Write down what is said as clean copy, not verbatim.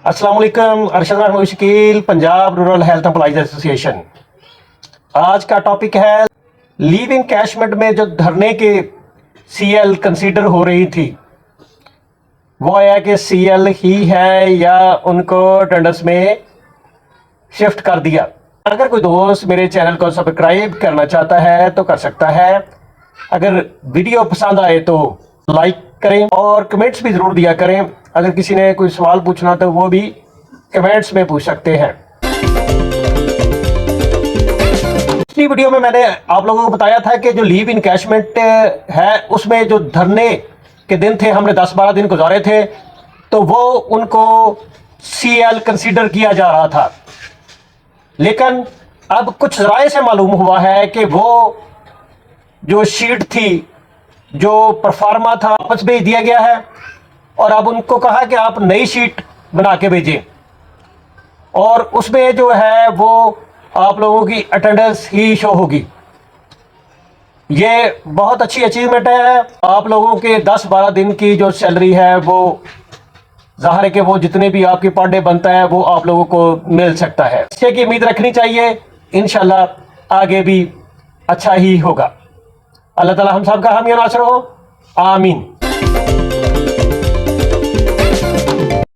अस्सलाम वालेकुम। Arshad Rahman Shakeel, Punjab rural health employees association. आज का टॉपिक है लीव इनकैशमेंट में जो धरने के सीएल कंसीडर हो रही थी, वो है कि सीएल ही है या उनको अटेंडेंस में शिफ्ट कर दिया। अगर कोई दोस्त मेरे चैनल को सब्सक्राइब करना चाहता है तो कर सकता है। अगर वीडियो पसंद आए तो लाइक करें और कमेंट्स भी ज़रूर दिया करें। अगर किसी ने कोई सवाल पूछना तो वो भी कमेंट्स में पूछ सकते हैं। पिछली वीडियो में मैंने आप लोगों को बताया था कि जो लीव इनकैशमेंट है उसमें जो धरने के दिन थे, हमने 10-12 दिन गुजारे थे, तो वो उनको सीएल कंसीडर किया जा रहा था। लेकिन अब कुछ राय से मालूम हुआ है कि वो जो शीट थी, जो परफार्मा था, वापस भेज दिया गया है और अब उनको कहा कि आप नई शीट बना के भेजें और उसमें जो है वो आप लोगों की अटेंडेंस ही शो होगी। ये बहुत अच्छी अचीवमेंट है। आप लोगों के 10-12 दिन की जो सैलरी है वो ज़ाहिर है कि वो जितने भी आपके पर डे बनता है वो आप लोगों को मिल सकता है। इससे की उम्मीद रखनी चाहिए, इंशाल्लाह आगे भी अच्छा ही होगा। अल्लाह ताला हम सब का हामी नासर हो, आमीन।